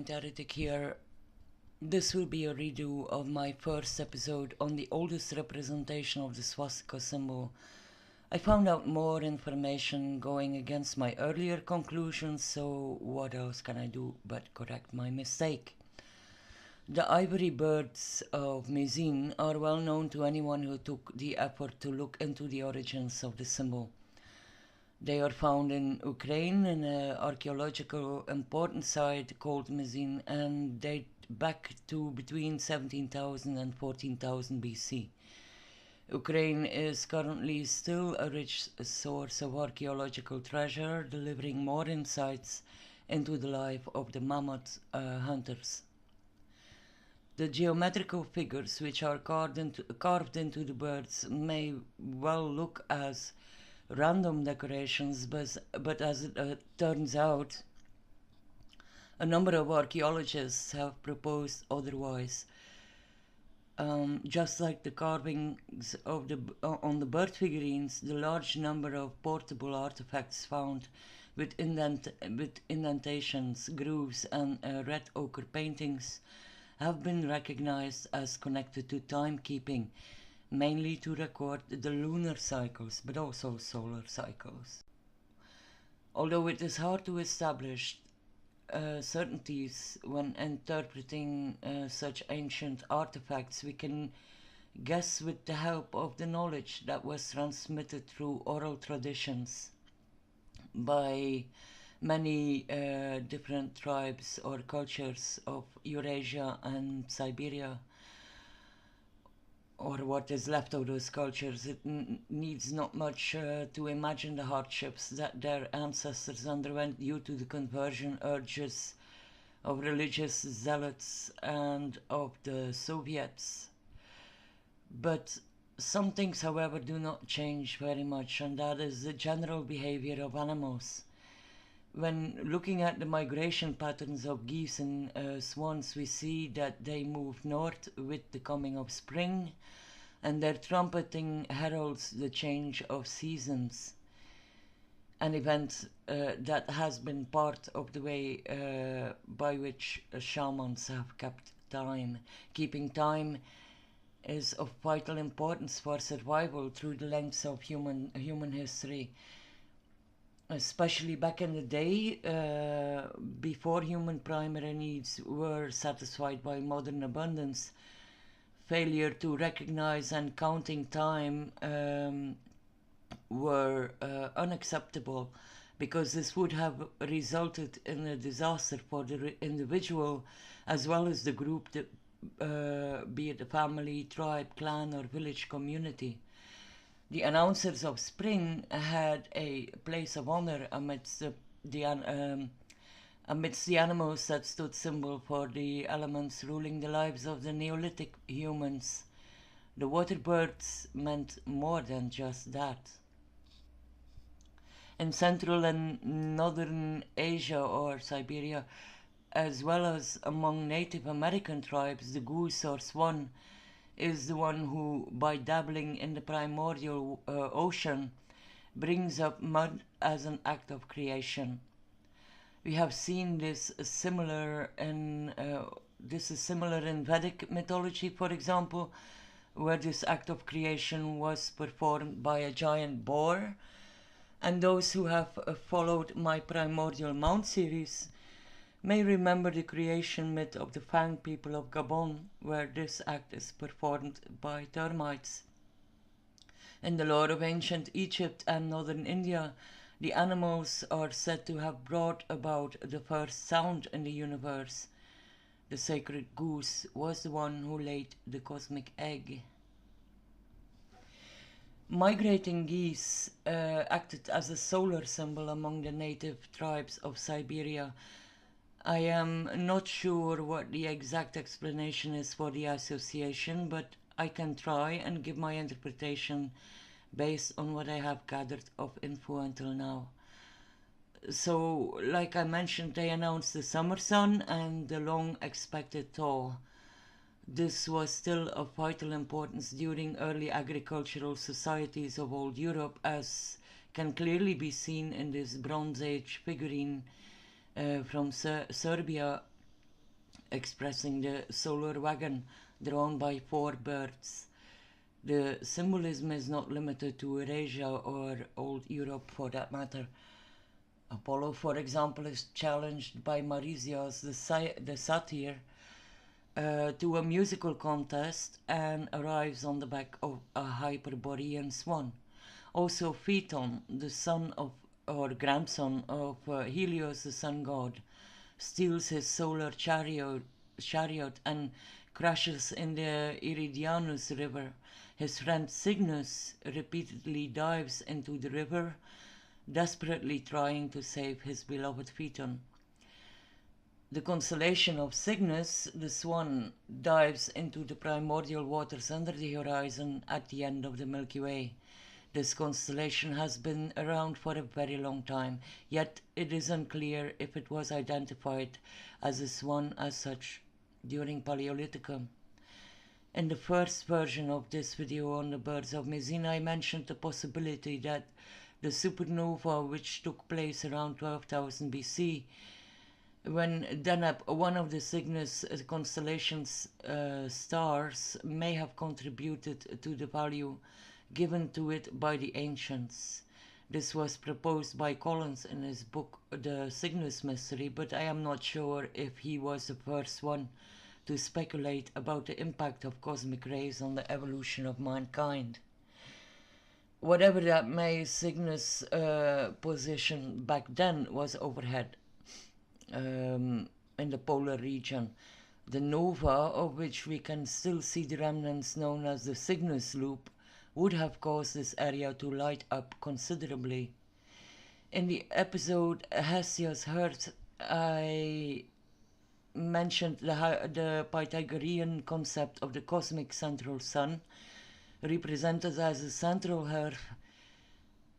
Point Heretic here. This will be a redo of my first episode on the oldest representation of the swastika symbol. I found out more information going against my earlier conclusions, so what else can I do but correct my mistake? The ivory birds of Mezin are well known to anyone who took the effort to look into the origins of the symbol. They are found in Ukraine in an archaeological important site called Mezin and date back to between 17,000 and 14,000 BC. Ukraine is currently still a rich source of archaeological treasure, delivering more insights into the life of the mammoth hunters. The geometrical figures which are carved into the birds may well look as random decorations, but as it turns out, a number of archaeologists have proposed otherwise. Just like the carvings of on the bird figurines, the large number of portable artifacts found with indentations, grooves, and red ochre paintings have been recognized as connected to timekeeping, mainly to record the lunar cycles, but also solar cycles. Although it is hard to establish certainties when interpreting such ancient artifacts, we can guess with the help of the knowledge that was transmitted through oral traditions by many different tribes or cultures of Eurasia and Siberia, or what is left of those cultures. It needs not much to imagine the hardships that their ancestors underwent due to the conversion urges of religious zealots and of the Soviets. But some things, however, do not change very much, and that is the general behavior of animals. When looking at the migration patterns of geese and swans, we see that they move north with the coming of spring, and their trumpeting heralds the change of seasons. An event that has been part of the way by which shamans have kept time. Keeping time is of vital importance for survival through the lengths of human history. Especially back in the day, before human primary needs were satisfied by modern abundance, failure to recognize and counting time were unacceptable, because this would have resulted in a disaster for the individual as well as the group, be it a family, tribe, clan, or village community. The announcers of spring had a place of honor amidst the animals that stood symbol for the elements ruling the lives of the Neolithic humans. The water birds meant more than just that. In Central and Northern Asia or Siberia, as well as among Native American tribes, the goose or swan is the one who, by dabbling in the primordial ocean, brings up mud as an act of creation. We have seen this similar in Vedic mythology, for example, where this act of creation was performed by a giant boar. And those who have followed my Primordial Mount series may remember the creation myth of the Fang people of Gabon, where this act is performed by termites. In the lore of ancient Egypt and northern India, the animals are said to have brought about the first sound in the universe. The sacred goose was the one who laid the cosmic egg. Migrating geese acted as a solar symbol among the native tribes of Siberia. I am not sure what the exact explanation is for the association, but I can try and give my interpretation based on what I have gathered of info until now. So, like I mentioned, they announced the summer sun and the long expected thaw. This was still of vital importance during early agricultural societies of old Europe, as can clearly be seen in this Bronze Age figurine from Serbia, expressing the solar wagon drawn by 4 birds. The symbolism is not limited to Eurasia or Old Europe for that matter. Apollo, for example, is challenged by Maresias the satyr to a musical contest and arrives on the back of a Hyperborean swan. Also Phaeton, the son of or grandson of Helios, the sun god, steals his solar chariot and crashes in the Iridianus river. His friend Cygnus repeatedly dives into the river, desperately trying to save his beloved Phaeton. The constellation of Cygnus, the Swan, dives into the primordial waters under the horizon at the end of the Milky Way. This constellation has been around for a very long time, yet it is unclear if it was identified as a swan as such during Paleolithicum. In the first version of this video on the birds of Mezin, I mentioned the possibility that the supernova which took place around 12,000 BC, when Deneb, one of the Cygnus constellation's stars, may have contributed to the value given to it by the ancients. This was proposed by Collins in his book The Cygnus Mystery, but I am not sure if he was the first one to speculate about the impact of cosmic rays on the evolution of mankind. Whatever that may, Cygnus' position back then was overhead in the polar region. The nova, of which we can still see the remnants known as the Cygnus loop, would have caused this area to light up considerably. In the episode Hesiod's Hearth, I mentioned the Pythagorean concept of the cosmic central sun, represented as a central hearth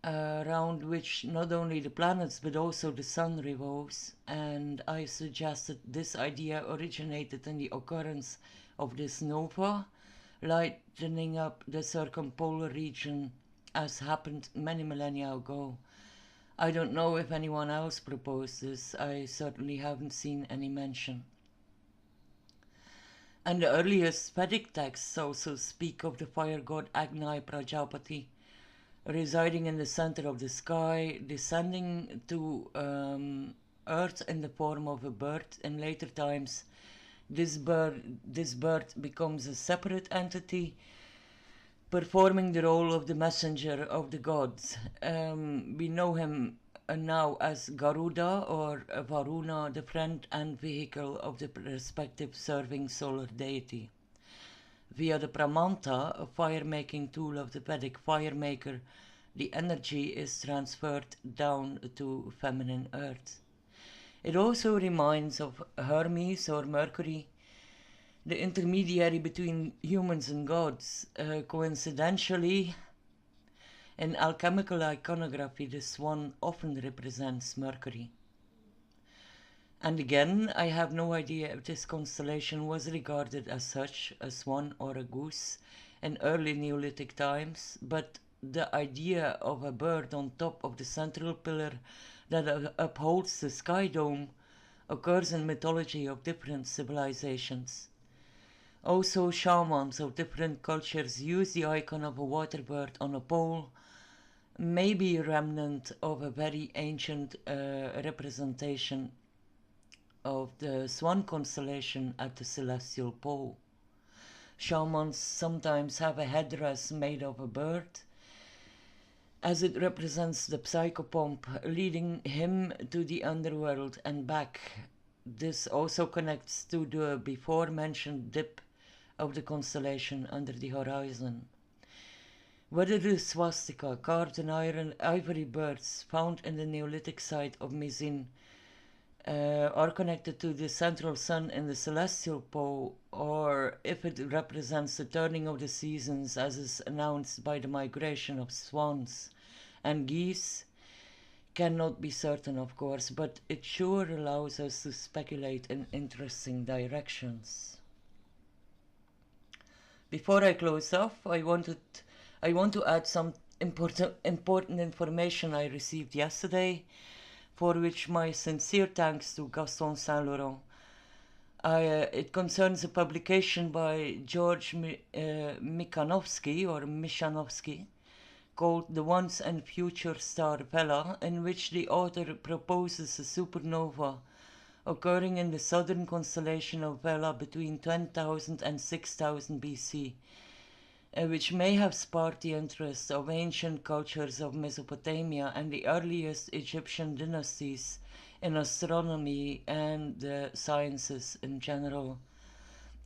around which not only the planets but also the sun revolves, and I suggested this idea originated in the occurrence of this nova, lightening up the circumpolar region as happened many millennia ago. I don't know if anyone else proposed this. I certainly haven't seen any mention. And the earliest Vedic texts also speak of the fire god Agni Prajapati residing in the center of the sky, descending to earth in the form of a bird. In later times, this bird becomes a separate entity, performing the role of the messenger of the gods. We know him now as Garuda or Varuna, the friend and vehicle of the respective serving solar deity. Via the Pramanta, a fire-making tool of the Vedic fire maker, the energy is transferred down to feminine earth. It also reminds of Hermes or Mercury, the intermediary between humans and gods. Coincidentally, in alchemical iconography, the swan often represents Mercury. And again, I have no idea if this constellation was regarded as such, a swan or a goose, in early Neolithic times, but the idea of a bird on top of the central pillar that upholds the sky dome occurs in mythology of different civilizations. Also, shamans of different cultures use the icon of a water bird on a pole, maybe a remnant of a very ancient representation of the Swan constellation at the celestial pole. Shamans sometimes have a headdress made of a bird, as it represents the psychopomp leading him to the underworld and back. This also connects to the before mentioned dip of the constellation under the horizon. Whether the swastika, carved in ivory birds found in the Neolithic site of Mezin, are connected to the central sun in the celestial pole, or if it represents the turning of the seasons as is announced by the migration of swans and geese, cannot be certain, of course, but it sure allows us to speculate in interesting directions. Before I close off, I want to add some important information I received yesterday, for which my sincere thanks to Gaston Saint-Laurent. It concerns a publication by George Mikanovsky or Mishanovsky called The Once and Future Star Vela, in which the author proposes a supernova occurring in the southern constellation of Vela between 10,000 and 6,000 BC, which may have sparked the interest of ancient cultures of Mesopotamia and the earliest Egyptian dynasties in astronomy and the sciences in general.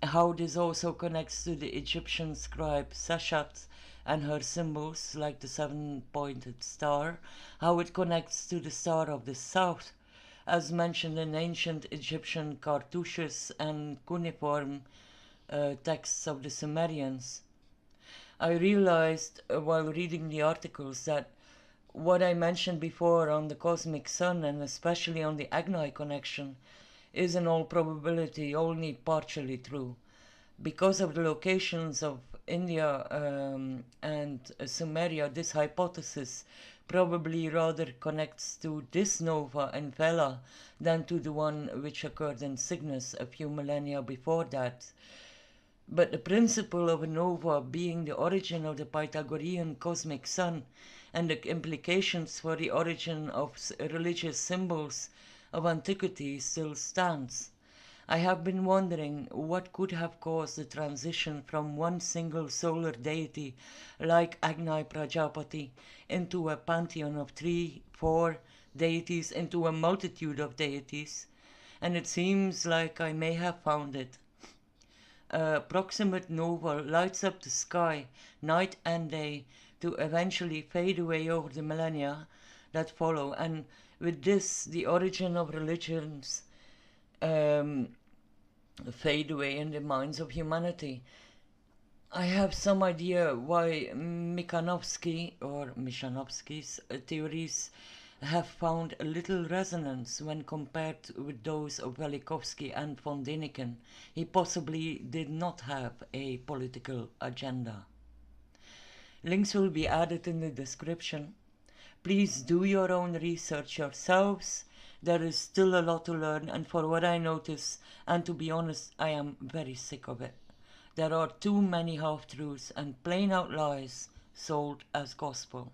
How this also connects to the Egyptian scribe Seshat and her symbols like the seven-pointed star, how it connects to the Star of the South, as mentioned in ancient Egyptian cartouches and cuneiform texts of the Sumerians. I realized while reading the articles that what I mentioned before on the cosmic sun and especially on the Agni connection is in all probability only partially true. Because of the locations of India and Sumeria, this hypothesis probably rather connects to this nova in Vela than to the one which occurred in Cygnus a few millennia before that. But the principle of a nova being the origin of the Pythagorean cosmic sun and the implications for the origin of religious symbols of antiquity still stands. I have been wondering what could have caused the transition from one single solar deity like Agni Prajapati into a pantheon of 3, 4 deities into a multitude of deities, and it seems like I may have found it. A proximate nova lights up the sky night and day to eventually fade away over the millennia that follow, and with this the origin of religions fade away in the minds of humanity. I have some idea why Mikanovsky or Mishanovsky's theories have found little resonance when compared with those of Velikovsky and von Däniken. He possibly did not have a political agenda. Links will be added in the description. Please do your own research yourselves. There is still a lot to learn, and for what I notice, and to be honest, I am very sick of it. There are too many half-truths and plain out lies sold as gospel.